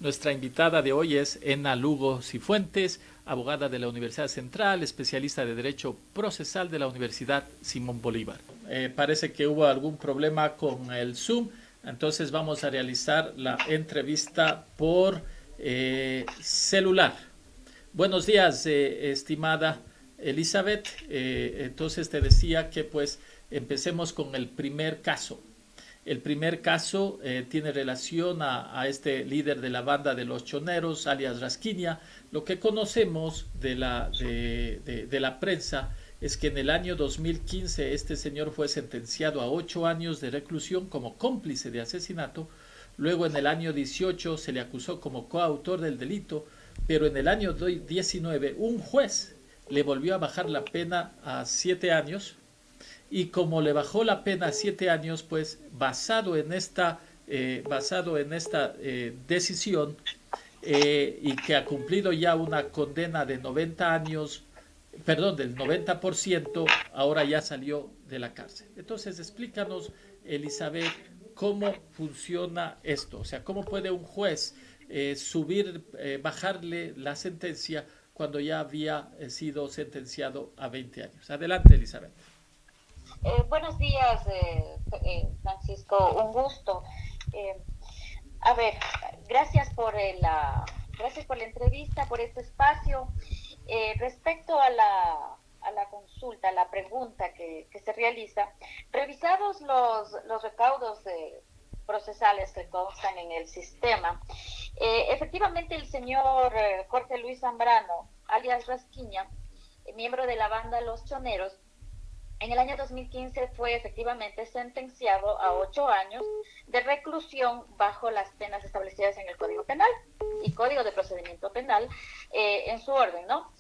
Nuestra invitada de hoy es Ena Lugo Cifuentes, abogada de la Universidad Central, especialista de Derecho Procesal de la Universidad Simón Bolívar. Parece que hubo algún problema con el Zoom, entonces vamos a realizar la entrevista por celular. Buenos días, estimada Elizabeth. Entonces te decía que pues empecemos con el primer caso. El primer caso tiene relación a este líder de la banda de los choneros, alias Rasquiña. Lo que conocemos de la prensa es que en el año 2015 este señor fue sentenciado a 8 años de reclusión como cómplice de asesinato. Luego en el año 18 se le acusó como coautor del delito, pero en el año 19 un juez le volvió a bajar la pena a 7 años y como le bajó la pena a 7 años, pues basado en esta decisión y que ha cumplido ya una condena de 90 años, perdón, del 90%, ahora ya salió de la cárcel. Entonces, explícanos, Elizabeth, cómo funciona esto. O sea, cómo puede un juez bajarle la sentencia cuando ya había sido sentenciado a 20 años. Adelante, Elizabeth. Buenos días, Francisco, un gusto. Eh, a ver, gracias gracias por la entrevista, por este espacio. Respecto a la consulta, a la pregunta que se realiza, revisados los recaudos procesales que constan en el sistema, efectivamente el señor Jorge Luis Zambrano, alias Rasquiña, miembro de la banda Los Choneros, en el año 2015 fue efectivamente sentenciado a 8 años de reclusión bajo las penas establecidas en el Código Penal y Código de Procedimiento Penal en su orden, ¿no?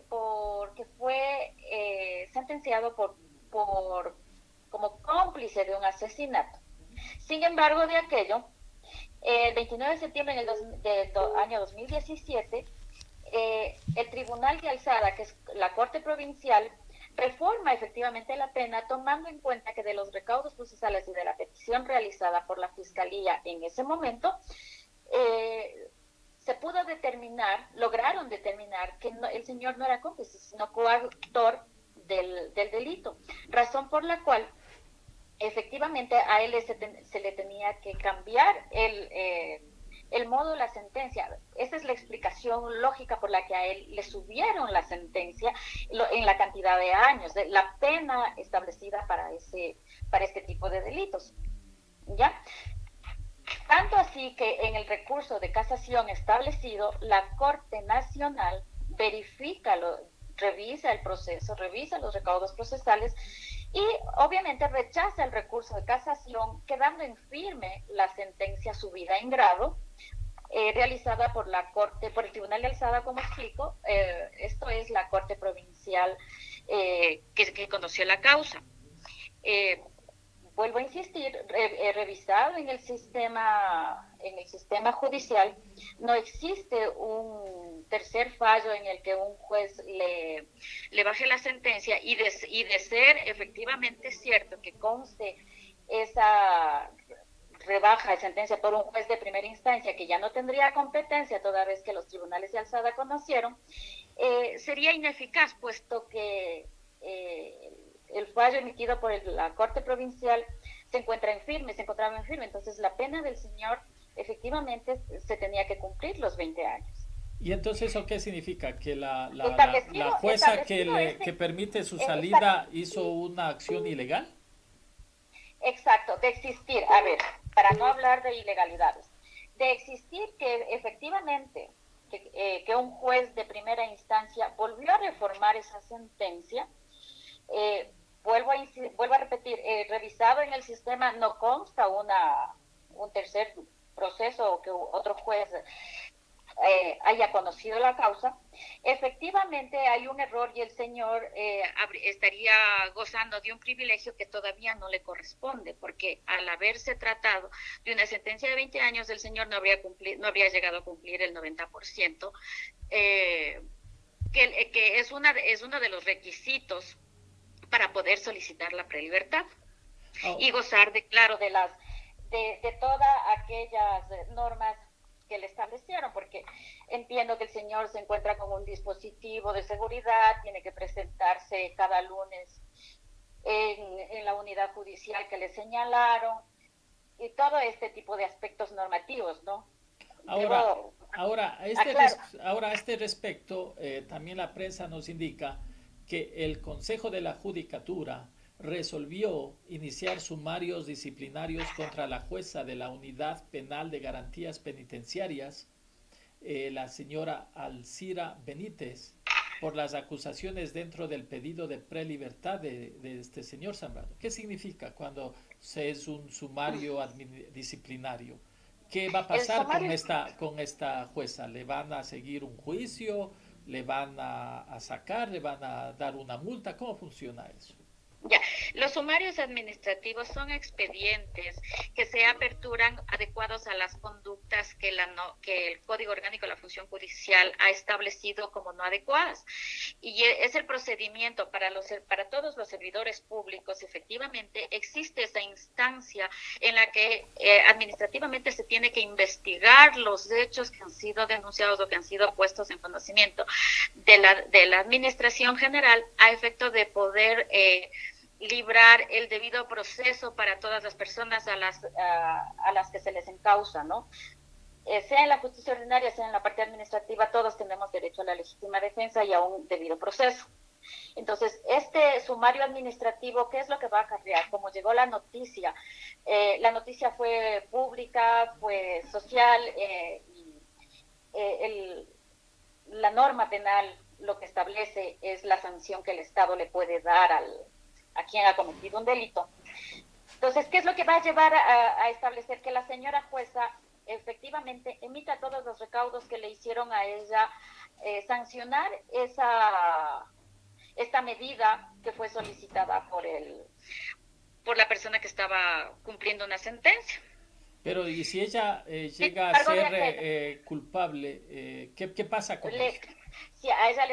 Porque fue sentenciado como cómplice de un asesinato. Sin embargo, de aquello, el 29 de septiembre del año 2017, el Tribunal de Alzada, que es la Corte Provincial, reforma efectivamente la pena, tomando en cuenta que de los recaudos procesales y de la petición realizada por la Fiscalía en ese momento, se pudo lograron determinar que el señor no era cómplice, sino coautor del delito, razón por la cual efectivamente a él se le tenía que cambiar el modo de la sentencia. Esa es la explicación lógica por la que a él le subieron la sentencia en la cantidad de años, de la pena establecida para este tipo de delitos. ¿Ya? Tanto así que en el recurso de casación establecido, la Corte Nacional revisa el proceso, revisa los recaudos procesales y obviamente rechaza el recurso de casación, quedando en firme la sentencia subida en grado, realizada por el Tribunal de Alzada, como explico. Esto es la Corte Provincial que conoció la causa. Vuelvo a insistir, revisado en el sistema judicial, no existe un tercer fallo en el que un juez le baje la sentencia y de ser efectivamente cierto que conste esa rebaja de sentencia por un juez de primera instancia que ya no tendría competencia toda vez que los tribunales de alzada conocieron, sería ineficaz, puesto que el fallo emitido por la Corte Provincial se encontraba en firme. Entonces la pena del señor efectivamente se tenía que cumplir los 20 años. ¿Y entonces eso qué significa? ¿Que la jueza que permite su salida hizo una acción ilegal? Exacto, de existir, a ver, para no hablar de ilegalidades, de existir que efectivamente que un juez de primera instancia volvió a reformar esa sentencia. Vuelvo a repetir, revisado en el sistema no consta un tercer proceso o que otro juez haya conocido la causa. Efectivamente hay un error y el señor estaría gozando de un privilegio que todavía no le corresponde, porque al haberse tratado de una sentencia de 20 años, el señor no habría llegado a cumplir el 90%, que es uno de los requisitos para poder solicitar la prelibertad y gozar de de todas aquellas normas que le establecieron, porque entiendo que el señor se encuentra con un dispositivo de seguridad, tiene que presentarse cada lunes en la unidad judicial que le señalaron, y todo este tipo de aspectos normativos, ¿no? Ahora, a este respecto, también la prensa nos indica que el Consejo de la Judicatura resolvió iniciar sumarios disciplinarios contra la jueza de la Unidad Penal de Garantías Penitenciarias, la señora Alcira Benítez, por las acusaciones dentro del pedido de prelibertad de este señor Zambrano. ¿Qué significa cuando se es un sumario disciplinario? ¿Qué va a pasar con esta jueza? ¿Le van a seguir un juicio? ¿Le van a sacar? ¿Le van a dar una multa? ¿Cómo funciona eso? Ya, los sumarios administrativos son expedientes que se aperturan adecuados a las conductas que el Código Orgánico de la Función Judicial ha establecido como no adecuadas. Y es el procedimiento para todos los servidores públicos. Efectivamente, existe esa instancia en la que administrativamente se tiene que investigar los hechos que han sido denunciados o que han sido puestos en conocimiento de la Administración General a efecto de poder librar el debido proceso para todas las personas a las que se les encausa, ¿no? Sea en la justicia ordinaria, sea en la parte administrativa, todos tenemos derecho a la legítima defensa y a un debido proceso. Entonces, este sumario administrativo, ¿qué es lo que va a acarrear? Como llegó la noticia fue pública, fue social, la norma penal lo que establece es la sanción que el Estado le puede dar a quien ha cometido un delito. Entonces, ¿qué es lo que va a llevar a establecer que la señora jueza efectivamente emita todos los recaudos que le hicieron a ella sancionar esta medida que fue solicitada por la persona que estaba cumpliendo una sentencia? Pero, ¿y si ella llega a ser culpable, ¿qué pasa con eso? Si a ella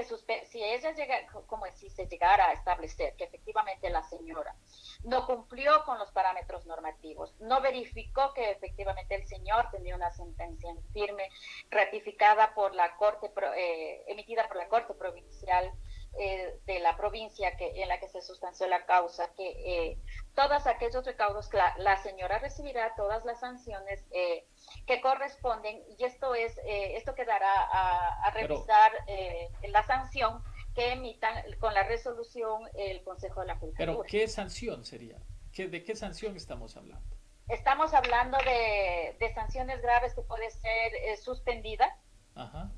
si ella llega, como si se llegara a establecer que efectivamente la señora no cumplió con los parámetros normativos, no verificó que efectivamente el señor tenía una sentencia en firme ratificada por la Corte, emitida por la Corte Provincial de la provincia en la que se sustanció la causa, que todos aquellos recaudos, la señora recibirá todas las sanciones que corresponden, y esto quedará a revisar la sanción que emitan con la resolución el Consejo de la Judicatura. ¿Pero qué sanción sería? ¿De qué sanción estamos hablando? Estamos hablando de sanciones graves que puede ser suspendida. Ajá.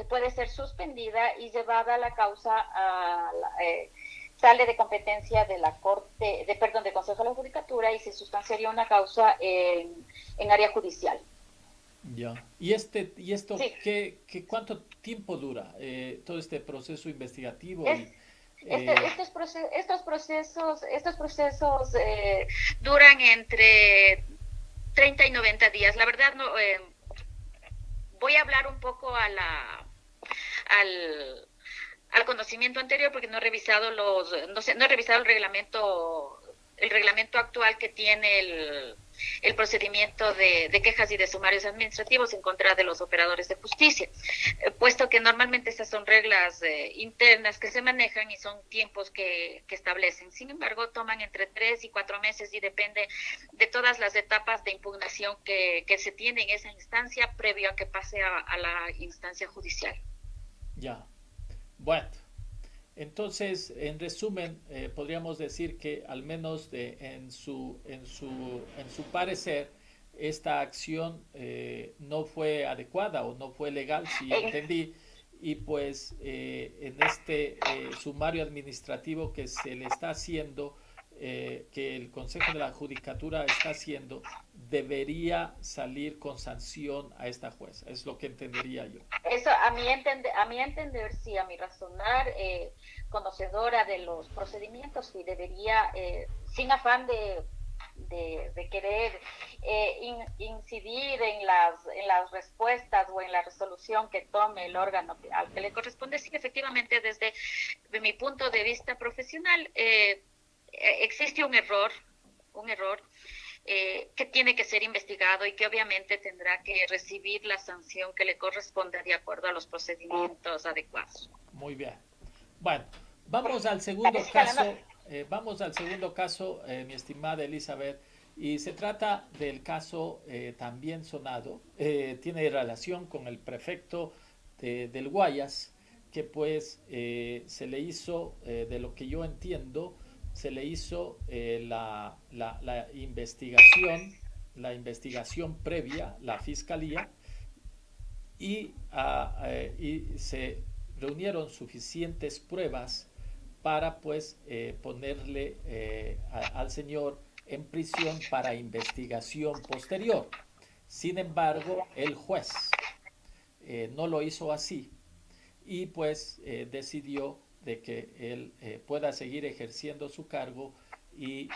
Puede ser suspendida y llevada a la causa sale de competencia de la Corte, del Consejo de la Judicatura, y se sustanciaría una causa en área judicial. Ya. ¿Y esto sí. cuánto tiempo dura todo este proceso investigativo? Estos procesos duran entre 30 y 90 días. La verdad no. Voy a hablar un poco al conocimiento anterior porque no he revisado el reglamento actual que tiene el procedimiento de quejas y de sumarios administrativos en contra de los operadores de justicia, puesto que normalmente esas son reglas internas que se manejan y son tiempos que establecen. Sin embargo, toman entre 3 y 4 meses y depende de todas las etapas de impugnación que se tiene en esa instancia previo a que pase a la instancia judicial. Ya. Bueno. Entonces, en resumen, podríamos decir que al menos en su parecer, esta acción no fue adecuada o no fue legal, si entendí, y pues en este sumario administrativo que se le está haciendo, que el Consejo de la Judicatura está haciendo, debería salir con sanción a esta jueza. Es lo que entendería yo. Eso, a mi entender, sí, a mi razonar, conocedora de los procedimientos, sí debería, sin afán de querer incidir en las respuestas o en la resolución que tome el órgano al que le corresponde, sí, efectivamente, desde mi punto de vista profesional, existe un error que tiene que ser investigado y que obviamente tendrá que recibir la sanción que le corresponde de acuerdo a los procedimientos adecuados. Muy bien. Bueno, vamos al segundo caso. Vamos al segundo caso, mi estimada Elizabeth, y se trata del caso también sonado. Tiene relación con el prefecto del Guayas, que pues se le hizo, de lo que yo entiendo, se le hizo la investigación previa, la fiscalía, y se reunieron suficientes pruebas para pues ponerle al señor en prisión para investigación posterior. Sin embargo, el juez no lo hizo así y pues decidió de que él pueda seguir ejerciendo su cargo y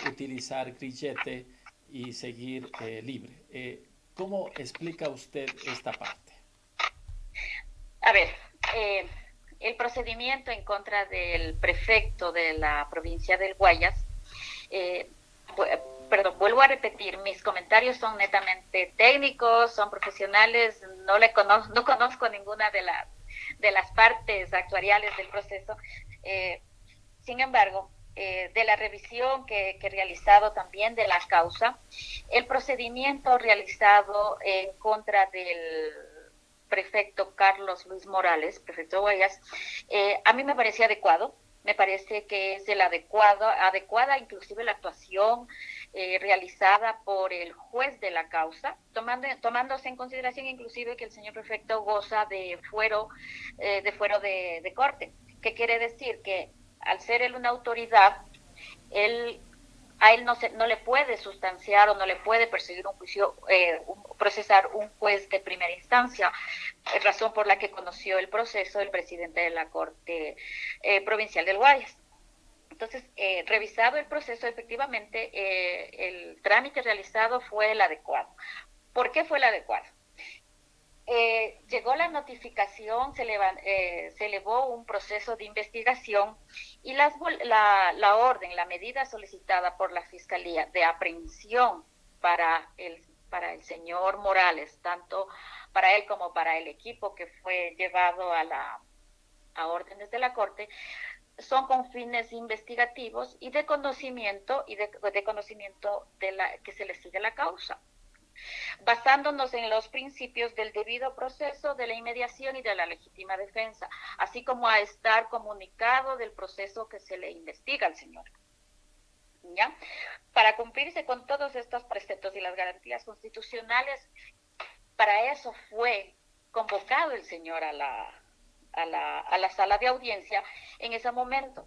utilizar grillete y seguir libre. ¿Cómo explica usted esta parte? A ver, el procedimiento en contra del prefecto de la provincia del Guayas, perdón, vuelvo a repetir, mis comentarios son netamente técnicos, son profesionales, no conozco ninguna de las partes actuariales del proceso. Sin embargo, de la revisión que he realizado también de la causa, el procedimiento realizado en contra del prefecto Carlos Luis Morales, prefecto de Guayas, a mí me parecía adecuado. Me parece que es adecuada inclusive la actuación realizada por el juez de la causa, tomándose en consideración inclusive que el señor prefecto goza de fuero de corte. ¿Qué quiere decir? Que al ser él una autoridad, a él no le puede sustanciar o no le puede perseguir un juicio, procesar un juez de primera instancia, razón por la que conoció el proceso el presidente de la Corte Provincial del Guayas. Entonces, revisado el proceso, efectivamente, el trámite realizado fue el adecuado. ¿Por qué fue el adecuado? Llegó la notificación, se elevó un proceso de investigación y la orden, la medida solicitada por la Fiscalía de aprehensión para el señor Morales, tanto para él como para el equipo que fue llevado a órdenes de la Corte, son con fines investigativos y de conocimiento que se le sigue la causa, basándonos en los principios del debido proceso, de la inmediación y de la legítima defensa, así como a estar comunicado del proceso que se le investiga al señor. ¿Ya? Para cumplirse con todos estos preceptos y las garantías constitucionales, para eso fue convocado el señor a la sala de audiencia en ese momento.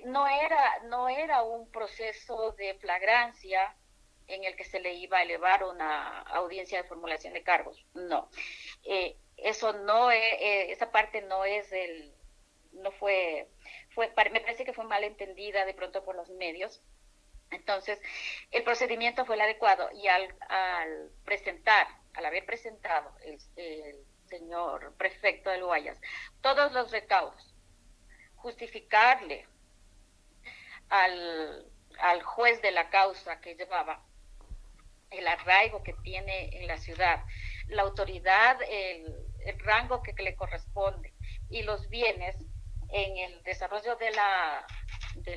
No era un proceso de flagrancia en el que se le iba a elevar una audiencia de formulación de cargos. No. Esa parte me parece que fue mal entendida de pronto por los medios. Entonces, el procedimiento fue el adecuado y al haber presentado el señor prefecto del Guayas todos los recaudos, justificarle al juez de la causa que llevaba el arraigo que tiene en la ciudad, la autoridad, el rango que le corresponde y los bienes en el desarrollo del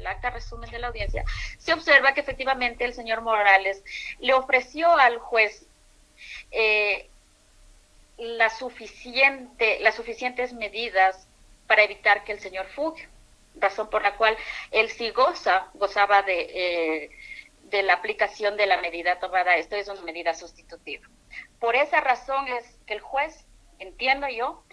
acta resumen de la audiencia, se observa que efectivamente el señor Morales le ofreció al juez las suficientes medidas para evitar que el señor fugue, razón por la cual él sí gozaba de la aplicación de la medida tomada. Esto es una medida sustitutiva. Por esa razón es que el juez, entiendo yo,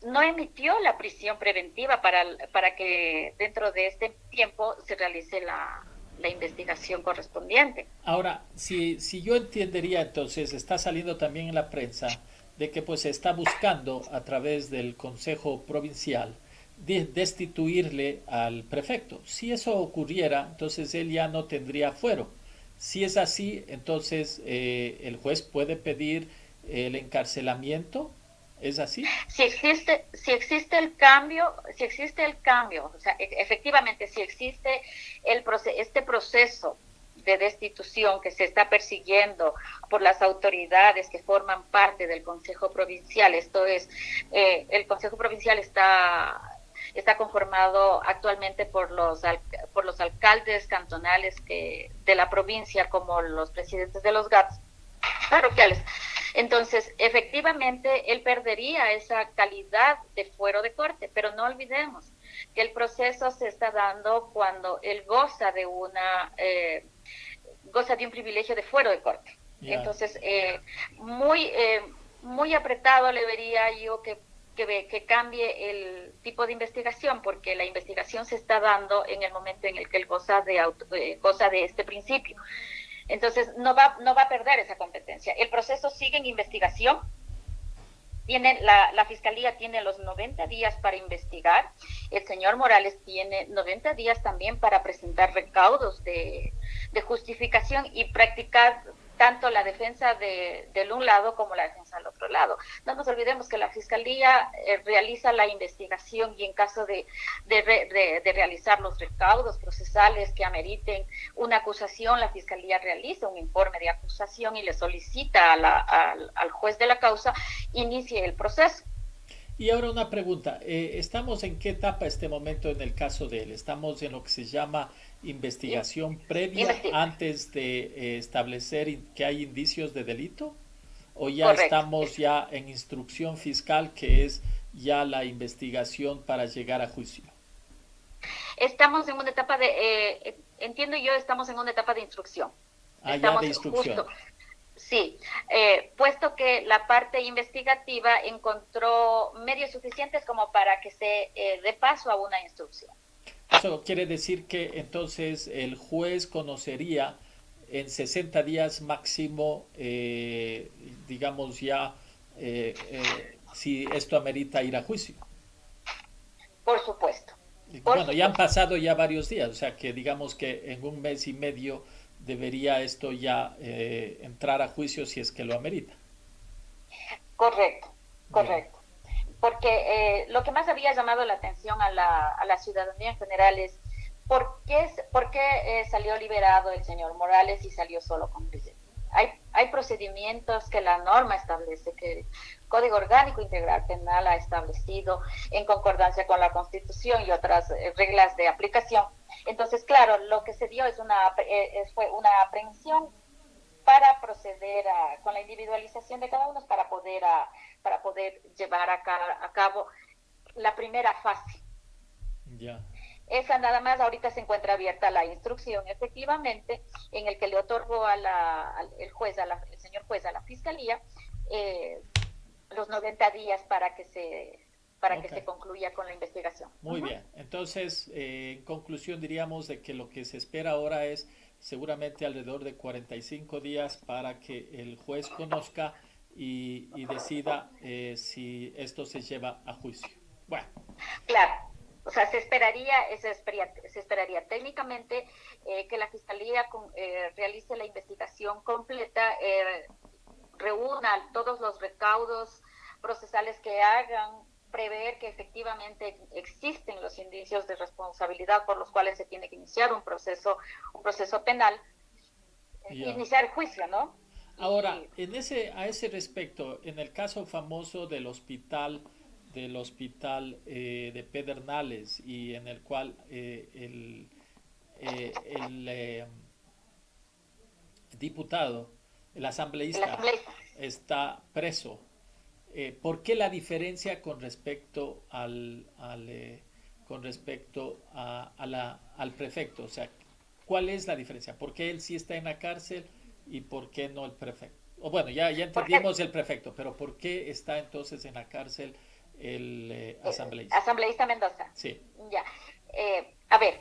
no emitió la prisión preventiva para que dentro de este tiempo se realice la investigación correspondiente. Ahora, si yo entendería, entonces está saliendo también en la prensa de que pues se está buscando a través del Consejo Provincial destituirle al prefecto. Si eso ocurriera, entonces él ya no tendría fuero. Si es así, entonces el juez puede pedir el encarcelamiento. ¿Es así? Si existe el cambio, o sea, efectivamente, si existe este proceso de destitución que se está persiguiendo por las autoridades que forman parte del Consejo Provincial. Esto es, el Consejo Provincial está conformado actualmente por los alcaldes cantonales de la provincia, como los presidentes de los GATS parroquiales. Entonces, efectivamente, él perdería esa calidad de fuero de corte, pero no olvidemos que el proceso se está dando cuando él goza de un privilegio de fuero de corte. Yeah. Entonces, muy apretado le vería yo que cambie el tipo de investigación, porque la investigación se está dando en el momento en el que él goza de este principio. Entonces, no va a perder esa competencia. El proceso sigue en investigación. La Fiscalía tiene los 90 días para investigar. El señor Morales tiene 90 días también para presentar recaudos de justificación y practicar tanto la defensa del un lado como la defensa del otro lado. No nos olvidemos que la Fiscalía realiza la investigación y en caso de realizar los recaudos procesales que ameriten una acusación, la Fiscalía realiza un informe de acusación y le solicita al juez de la causa inicie el proceso. Y ahora una pregunta, ¿estamos en qué etapa este momento en el caso de él? ¿Estamos en lo que se llama investigación previa antes de establecer que hay indicios de delito? ¿O ya Correcto. Estamos ya en instrucción fiscal, que es ya la investigación para llegar a juicio? Estamos en una etapa estamos en una etapa de instrucción. Ya de instrucción. Sí, puesto que la parte investigativa encontró medios suficientes como para que se dé paso a una instrucción. Eso quiere decir que entonces el juez conocería en 60 días máximo, digamos ya, si esto amerita ir a juicio. Por supuesto. Bueno, ya han pasado ya varios días, o sea que digamos que en un mes y medio debería esto ya entrar a juicio si es que lo amerita. Correcto. Porque lo que más había llamado la atención a la ciudadanía en general es ¿por qué salió liberado el señor Morales y salió solo con prisión? Hay procedimientos que la norma establece, que el Código Orgánico Integral Penal ha establecido en concordancia con la Constitución y otras reglas de aplicación. Entonces, claro, lo que se dio fue una aprehensión para proceder con la individualización de cada uno para poder llevar a cabo la primera fase. Ya. Esa nada más, ahorita se encuentra abierta la instrucción, efectivamente, en el que le otorgó el señor juez a la Fiscalía los 90 días para que se concluya con la investigación. Muy bien, entonces, en conclusión diríamos de que lo que se espera ahora es seguramente alrededor de 45 días para que el juez conozca y decida si esto se lleva a juicio. Bueno. Claro. O sea, se esperaría técnicamente que la Fiscalía realice la investigación completa, reúna todos los recaudos procesales que hagan prever que efectivamente existen los indicios de responsabilidad por los cuales se tiene que iniciar un proceso penal, iniciar el juicio, ¿no? Ahora, a ese respecto, en el caso famoso del hospital de Pedernales, y en el cual el diputado, el asambleísta, está preso. ¿Por qué la diferencia con respecto al prefecto? O sea, ¿cuál es la diferencia? ¿Por qué él sí está en la cárcel y por qué no el prefecto? O bueno, ya entendimos el prefecto, pero ¿por qué está entonces en la cárcel el asambleísta? Asambleísta Mendoza. Sí. Ya. A ver,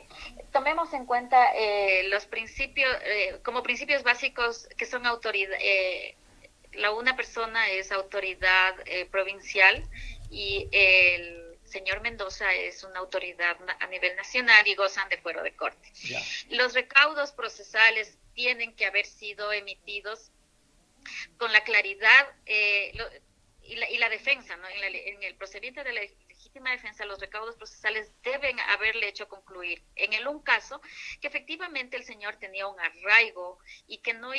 tomemos en cuenta los principios, como principios básicos que son autoridad. Una persona es autoridad provincial y el señor Mendoza es una autoridad a nivel nacional y gozan de fuero de corte. Yeah. Los recaudos procesales tienen que haber sido emitidos con la claridad y la defensa, ¿no? En el procedimiento de legítima defensa, los recaudos procesales deben haberle hecho concluir en el un caso que efectivamente el señor tenía un arraigo y que no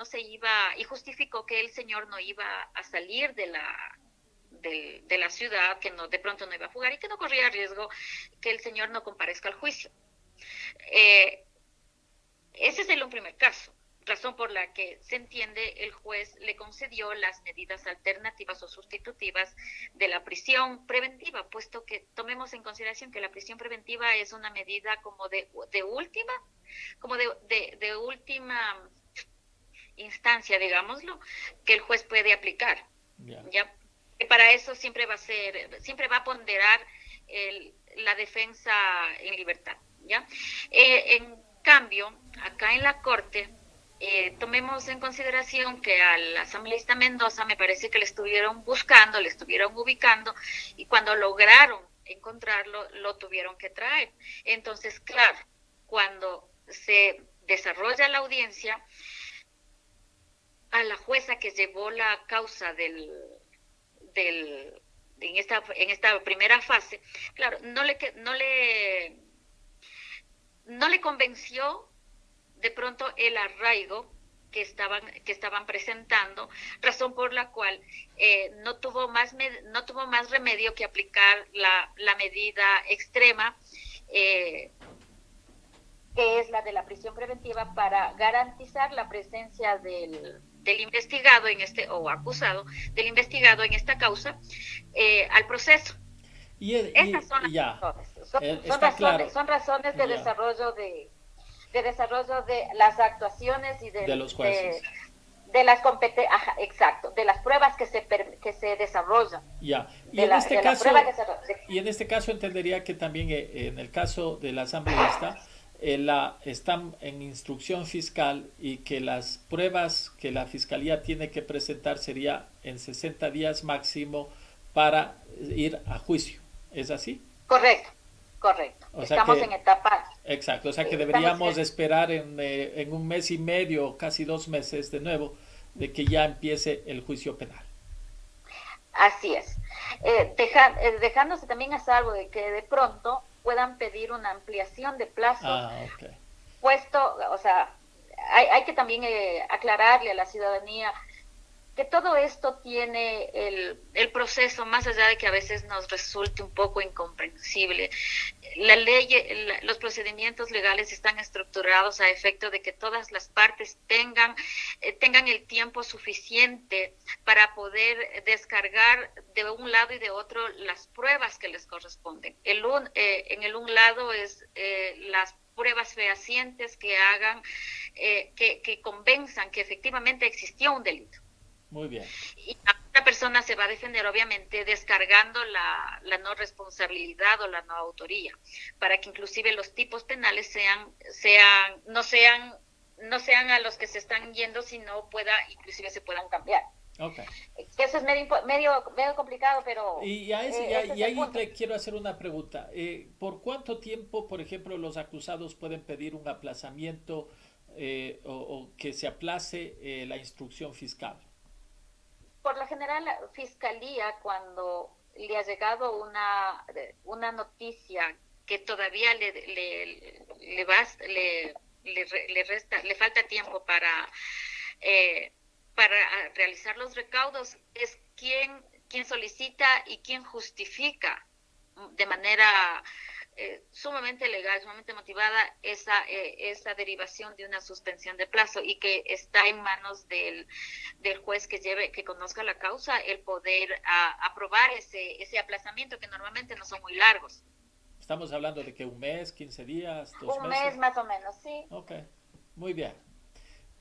se iba, y justificó que el señor no iba a salir de la ciudad, que no, de pronto no iba a fugar y que no corría riesgo que el señor no comparezca al juicio. Ese es un primer caso, razón por la que se entiende el juez le concedió las medidas alternativas o sustitutivas de la prisión preventiva, puesto que tomemos en consideración que la prisión preventiva es una medida como de última instancia, digámoslo, que el juez puede aplicar. ¿Ya? Para eso siempre va a ponderar la defensa en libertad. ¿Ya? En cambio, acá en la Corte, tomemos en consideración que al asambleísta Mendoza me parece que le estuvieron buscando, le estuvieron ubicando, y cuando lograron encontrarlo, lo tuvieron que traer. Entonces, claro, cuando se desarrolla la audiencia, a la jueza que llevó la causa en esta primera fase, claro, no le convenció de pronto el arraigo que estaban presentando, razón por la cual no tuvo más remedio que aplicar la medida extrema, que es la de la prisión preventiva, para garantizar la presencia del investigado o acusado, del investigado en esta causa, al proceso. Esas son las razones. Son razones de desarrollo de las actuaciones y de los jueces. De las competencias, exacto, de las pruebas que se desarrollan. Y en este caso entendería que también en el caso del asambleísta están en instrucción fiscal, y que las pruebas que la fiscalía tiene que presentar sería en 60 días máximo para ir a juicio. ¿Es así? Correcto. Estamos en etapa. Exacto, o sea que deberíamos esperar en un mes y medio, casi 2 meses de nuevo, de que ya empiece el juicio penal. Así es. Dejándose también a salvo de que de pronto puedan pedir una ampliación de plazos. Okay. Puesto, o sea, hay que también aclararle a la ciudadanía que todo esto tiene el proceso, más allá de que a veces nos resulte un poco incomprensible. La ley, los procedimientos legales están estructurados a efecto de que todas las partes tengan el tiempo suficiente para poder descargar de un lado y de otro las pruebas que les corresponden. En el un lado es las pruebas fehacientes que hagan, que convenzan que efectivamente existió un delito. Muy bien. Y la otra persona se va a defender, obviamente, descargando la no responsabilidad o la no autoría, para que inclusive los tipos penales no sean a los que se están yendo, sino inclusive se puedan cambiar. Okay. Eso es medio complicado, pero... Y ahí te quiero hacer una pregunta. ¿Por cuánto tiempo, por ejemplo, los acusados pueden pedir un aplazamiento o que se aplace la instrucción fiscal? Por lo general, la fiscalía, cuando le ha llegado una noticia que todavía le falta tiempo para realizar los recaudos, es quien solicita y quien justifica de manera sumamente legal, sumamente motivada esa derivación de una suspensión de plazo, y que está en manos del juez que conozca la causa el poder aprobar ese aplazamiento, que normalmente no son muy largos. Estamos hablando de que 1 mes, 15 días, 2 meses. Un mes más o menos, sí. Ok, muy bien.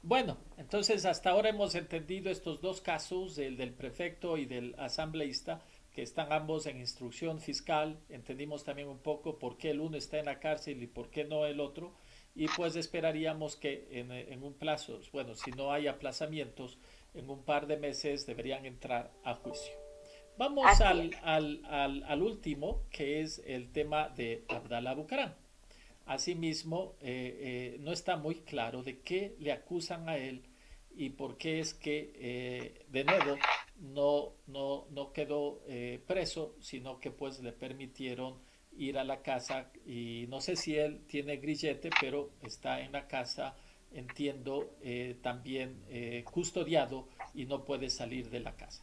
Bueno, entonces hasta ahora hemos entendido estos 2 casos, el del prefecto y del asambleísta, que están ambos en instrucción fiscal. Entendimos también un poco por qué el uno está en la cárcel y por qué no el otro, y pues esperaríamos que en un plazo, bueno, si no hay aplazamientos, en un par de meses deberían entrar a juicio. Vamos al último, que es el tema de Abdalá Bucaram. Asimismo, no está muy claro de qué le acusan a él y por qué es que, de nuevo, no quedó preso, sino que pues le permitieron ir a la casa y no sé si él tiene grillete, pero está en la casa, entiendo, también custodiado y no puede salir de la casa.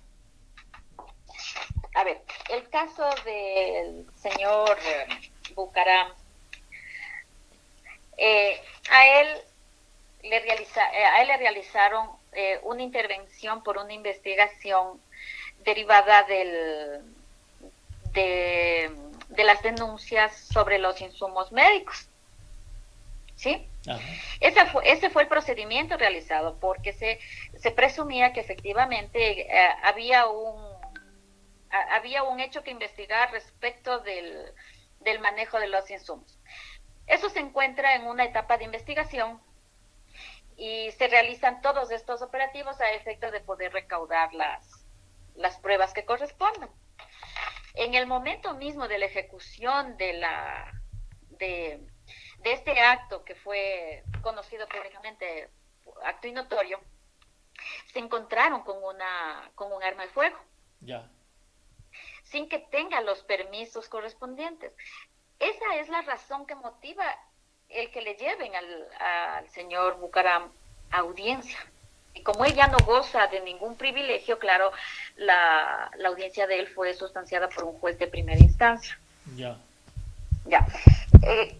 A ver, el caso del señor Bucaram, a él a él le realizaron una intervención por una investigación derivada de las denuncias sobre los insumos médicos. ¿Sí? Ese fue el procedimiento realizado, porque se presumía que efectivamente había un hecho que investigar respecto del manejo de los insumos. Eso se encuentra en una etapa de investigación y se realizan todos estos operativos a efecto de poder recaudar las pruebas que correspondan. En el momento mismo de la ejecución de este acto, que fue conocido públicamente, acto y notorio, se encontraron con un arma de fuego. Ya. Sin que tenga los permisos correspondientes. Esa es la razón que motiva el que le lleven al señor Bucaram a audiencia. Y como él ya no goza de ningún privilegio, claro, la audiencia de él fue sustanciada por un juez de primera instancia. Ya. Ya.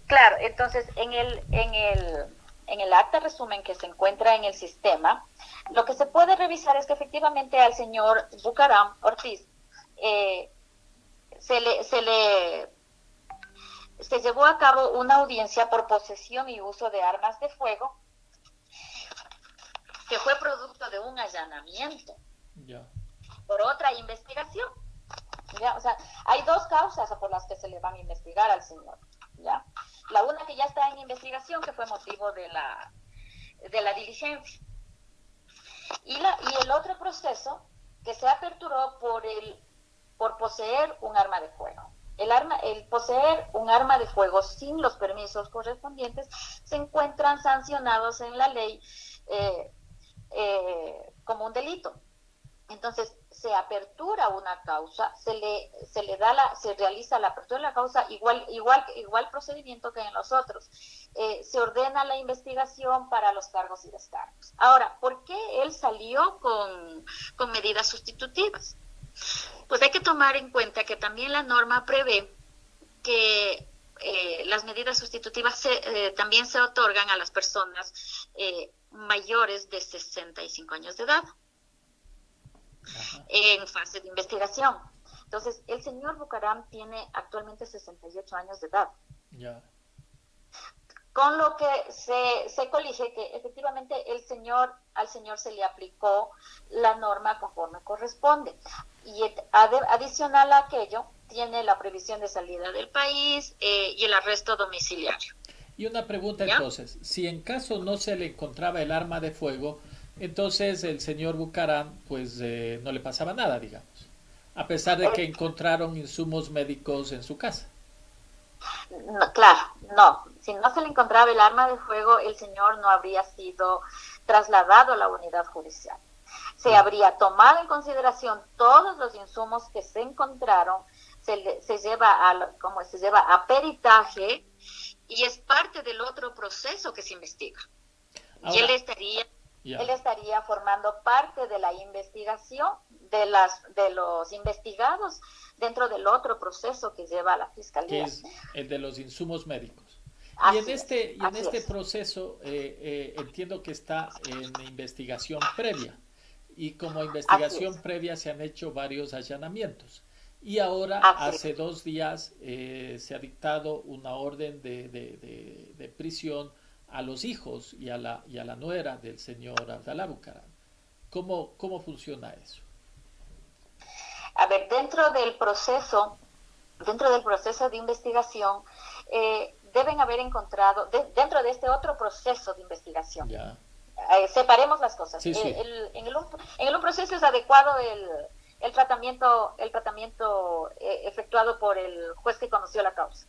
Claro, entonces en el acta resumen que se encuentra en el sistema, lo que se puede revisar es que efectivamente al señor Bucaram Ortiz se llevó a cabo una audiencia por posesión y uso de armas de fuego que fue producto de un allanamiento por otra investigación. ¿Ya? O sea, hay dos causas por las que se le van a investigar al señor. ¿Ya? La una que ya está en investigación, que fue motivo de la diligencia. Y el otro proceso que se aperturó por poseer un arma de fuego. El poseer un arma de fuego sin los permisos correspondientes se encuentran sancionados en la ley como un delito. Entonces se apertura una causa, se realiza la apertura de la causa igual procedimiento que en los otros. Se ordena la investigación para los cargos y descargos. Ahora, ¿por qué él salió con medidas sustitutivas? Pues hay que tomar en cuenta que también la norma prevé que las medidas sustitutivas también se otorgan a las personas mayores de 65 años de edad. Ajá. En fase de investigación. Entonces, el señor Bucaram tiene actualmente 68 años de edad. Ya. Con lo que se colige que efectivamente al señor se le aplicó la norma conforme corresponde. Y adicional a aquello, tiene la prohibición de salida del país y el arresto domiciliario. Y una pregunta, ¿ya? Entonces, si en caso no se le encontraba el arma de fuego, entonces el señor Bucaram pues no le pasaba nada, digamos, a pesar de que encontraron insumos médicos en su casa. No, claro, no. Si no se le encontraba el arma de fuego, el señor no habría sido trasladado a la unidad judicial. Se habría tomado en consideración todos los insumos que se encontraron, se lleva a peritaje y es parte del otro proceso que se investiga. Ahora, y él estaría formando parte de la investigación de los investigados dentro del otro proceso que lleva la Fiscalía. Que es el de los insumos médicos. Así y en este proceso entiendo que está en investigación previa. Y como investigación previa se han hecho varios allanamientos. Y ahora, hace 2 días, se ha dictado una orden de prisión a los hijos y a la nuera del señor Abdalá Bucaram. ¿Cómo funciona eso? A ver, dentro del proceso de investigación, deben haber encontrado, dentro de este otro proceso de investigación, separemos las cosas. Sí, sí. En un proceso es adecuado el tratamiento efectuado por el juez que conoció la causa.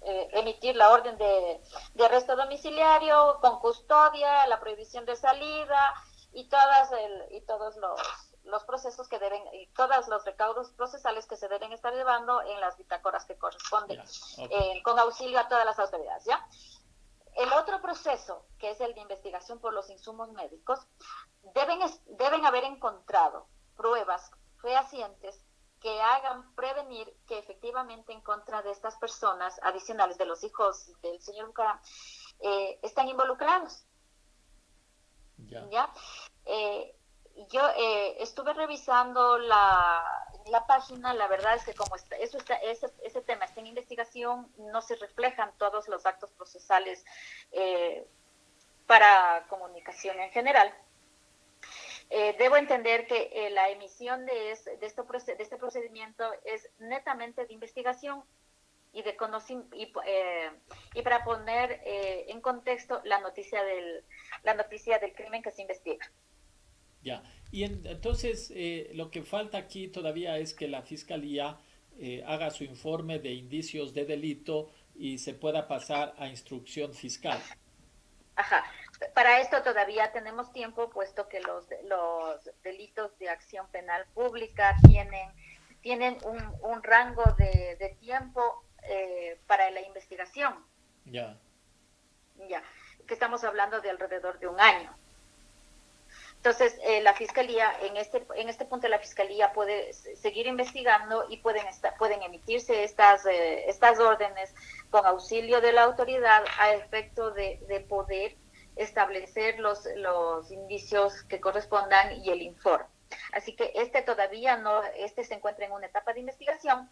Emitir la orden de arresto domiciliario con custodia, la prohibición de salida y todos los procesos que deben, y todos los recaudos procesales que se deben estar llevando en las bitácoras que corresponden, con auxilio a todas las autoridades, ¿ya? El otro proceso, que es el de investigación por los insumos médicos, deben haber encontrado pruebas fehacientes que hagan prevenir que efectivamente en contra de estas personas adicionales, de los hijos del señor Bucaram, están involucrados. ¿Ya? Yo estuve revisando la página. La verdad es que como ese tema está en investigación, no se reflejan todos los actos procesales para comunicación en general. Debo entender que la emisión de este procedimiento es netamente de investigación y de conocimiento, y para poner en contexto la noticia del crimen que se investiga. Ya, y entonces lo que falta aquí todavía es que la Fiscalía haga su informe de indicios de delito y se pueda pasar a instrucción fiscal. Ajá. Para esto todavía tenemos tiempo, puesto que los delitos de acción penal pública tienen un rango de tiempo para la investigación. Ya. Ya, que estamos hablando de alrededor de un año. Entonces, la Fiscalía, en este punto la Fiscalía puede seguir investigando y pueden emitirse estas órdenes con auxilio de la autoridad a efecto de poder establecer los indicios que correspondan y el informe. Así que este se encuentra en una etapa de investigación.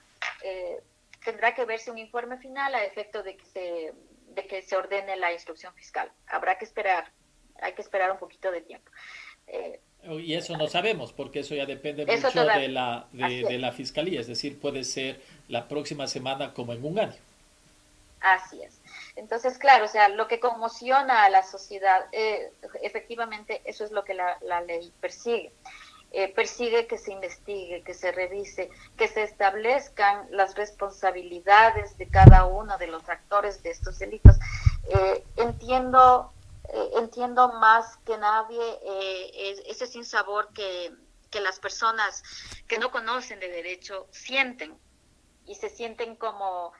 Tendrá que verse un informe final a efecto de que se ordene la instrucción fiscal. Hay que esperar un poquito de tiempo. Y eso no sabemos, porque eso ya depende mucho de la Fiscalía, es decir, puede ser la próxima semana como en un año. Así es. Entonces, claro, o sea, lo que conmociona a la sociedad, efectivamente, eso es lo que la ley persigue. Persigue que se investigue, que se revise, que se establezcan las responsabilidades de cada uno de los actores de estos delitos. Entiendo más que nadie ese sinsabor que las personas que no conocen de derecho sienten, y se sienten, como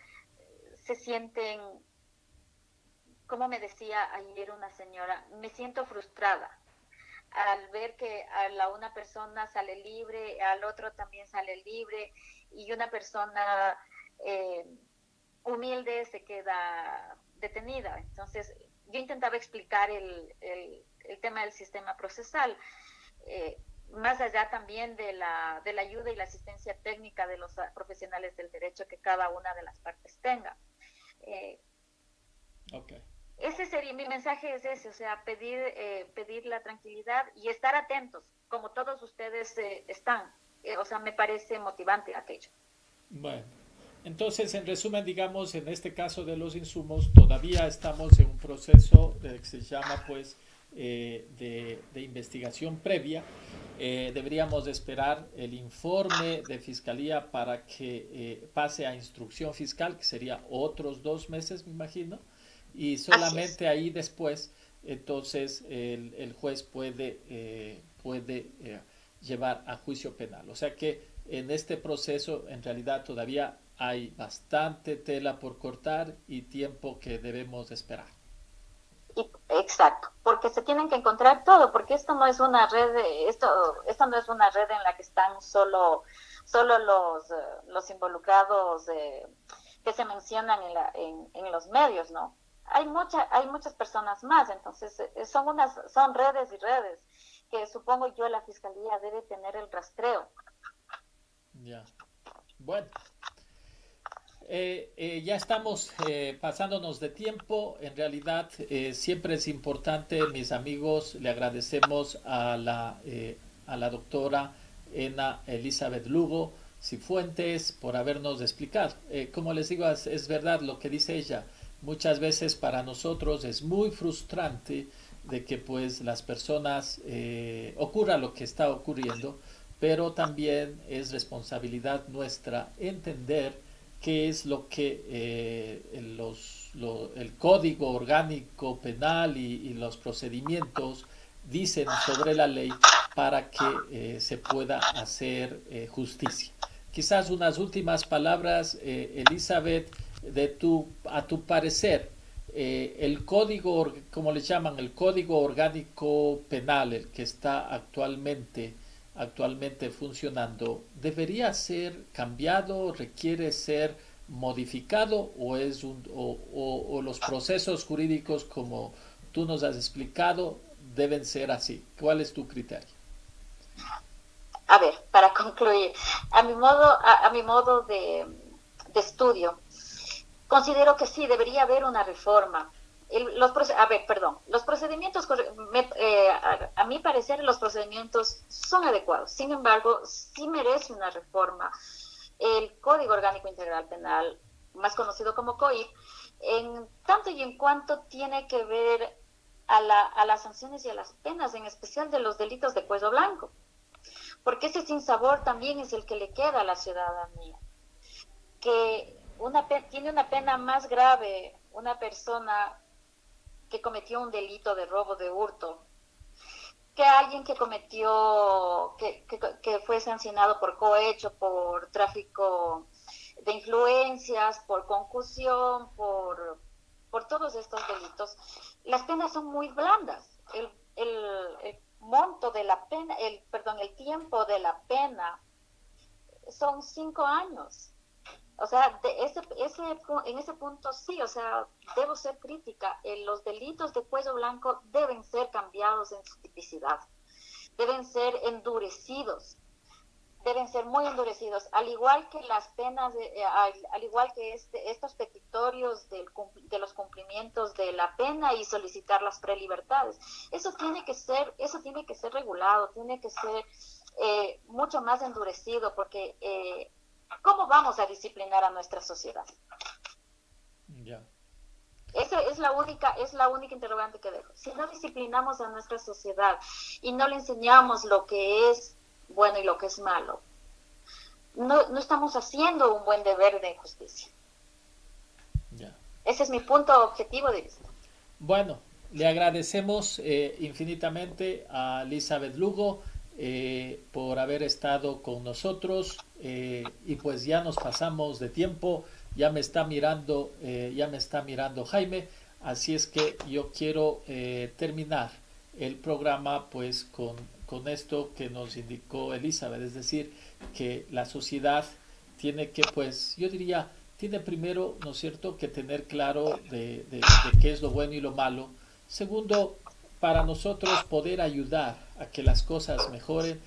me decía ayer una señora, me siento frustrada al ver que a una persona sale libre, al otro también sale libre, y una persona humilde se queda detenida. Entonces, yo intentaba explicar el tema del sistema procesal, más allá también de la ayuda y la asistencia técnica de los profesionales del derecho que cada una de las partes tenga. Okay. Ese sería mi mensaje, es ese, o sea, pedir la tranquilidad y estar atentos, como todos ustedes están. O sea, me parece motivante aquello. Bueno, entonces, en resumen, digamos, en este caso de los insumos, todavía estamos en un proceso que se llama, pues, de investigación previa. Deberíamos esperar el informe de Fiscalía para que pase a instrucción fiscal, que sería otros 2 meses, me imagino. Y solamente ahí después, entonces, el juez puede llevar a juicio penal. O sea que en este proceso, en realidad, todavía hay bastante tela por cortar y tiempo que debemos esperar. Exacto, porque se tienen que encontrar todo, porque esto no es una red, esto no es una red en la que están solo los involucrados que se mencionan en los medios, ¿no? Hay muchas personas más. Entonces son redes y redes que supongo yo la Fiscalía debe tener el rastreo. Ya. Bueno, ya estamos pasándonos de tiempo. En realidad siempre es importante, mis amigos, le agradecemos a la doctora Ena Elizabeth Lugo Cifuentes por habernos explicado. Como les digo, es verdad lo que dice ella. Muchas veces para nosotros es muy frustrante de que pues las personas ocurra lo que está ocurriendo, pero también es responsabilidad nuestra entender qué es lo que el código orgánico penal y los procedimientos dicen sobre la ley para que se pueda hacer justicia. Quizás unas últimas palabras, Elizabeth, a tu parecer, el código, como le llaman, el código orgánico penal, el que está actualmente funcionando, ¿debería ser cambiado, requiere ser modificado o los procesos jurídicos como tú nos has explicado deben ser así? ¿Cuál es tu criterio? A ver, para concluir, a mi modo de estudio, considero que sí, debería haber una reforma. Los procedimientos, a mi parecer, los procedimientos son adecuados. Sin embargo, sí merece una reforma. El Código Orgánico Integral Penal, más conocido como COIP, en tanto y en cuanto tiene que ver a las sanciones y a las penas, en especial de los delitos de cuello blanco, porque ese sinsabor también es el que le queda a la ciudadanía, que tiene una pena más grave una persona que cometió un delito de robo, de hurto, que alguien que que fue sancionado por cohecho, por tráfico de influencias, por concusión, por todos estos delitos. Las penas son muy blandas. El monto de la pena, el tiempo de la pena son 5 años. O sea, en ese punto sí, o sea, debo ser crítica. Los delitos de cuello blanco deben ser cambiados en su tipicidad, deben ser endurecidos, deben ser muy endurecidos, al igual que las penas, al igual que estos petitorios de los cumplimientos de la pena y solicitar las prelibertades. Eso tiene que ser regulado, tiene que ser mucho más endurecido, porque ¿cómo vamos a disciplinar a nuestra sociedad? Ya. Esa es la única interrogante que dejo. Si no disciplinamos a nuestra sociedad y no le enseñamos lo que es bueno y lo que es malo, no estamos haciendo un buen deber de justicia. Ya. Ese es mi punto objetivo de vista. Bueno, le agradecemos infinitamente a Elizabeth Lugo por haber estado con nosotros y pues ya nos pasamos de tiempo, ya me está mirando Jaime, así es que yo quiero terminar el programa pues con esto que nos indicó Elizabeth, es decir, que la sociedad tiene que, pues, yo diría, tiene primero, ¿no es cierto?, que tener claro de qué es lo bueno y lo malo. Segundo, para nosotros poder ayudar a que las cosas mejoren,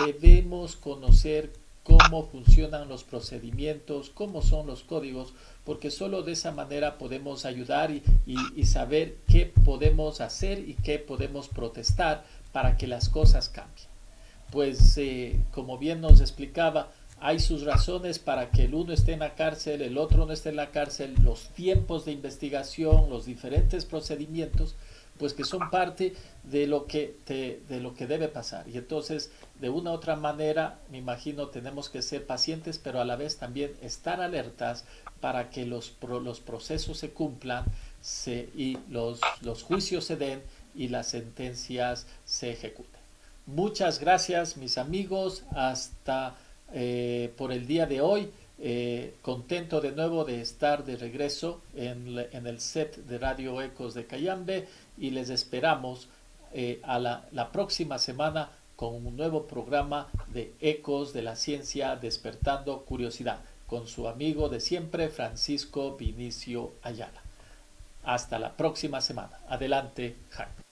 debemos conocer cómo funcionan los procedimientos, cómo son los códigos, porque solo de esa manera podemos ayudar y saber qué podemos hacer y qué podemos protestar para que las cosas cambien. Pues como bien nos explicaba, hay sus razones para que el uno esté en la cárcel, el otro no esté en la cárcel, los tiempos de investigación, los diferentes procedimientos, pues que son parte de lo que debe pasar. Y entonces, de una u otra manera, me imagino, tenemos que ser pacientes, pero a la vez también estar alertas para que los procesos se cumplan y los juicios se den y las sentencias se ejecuten. Muchas gracias, mis amigos, hasta por el día de hoy. Contento de nuevo de estar de regreso en el set de Radio Ecos de Cayambe y les esperamos a la próxima semana con un nuevo programa de Ecos de la Ciencia Despertando Curiosidad con su amigo de siempre, Francisco Vinicio Ayala. Hasta la próxima semana. Adelante, Jaime.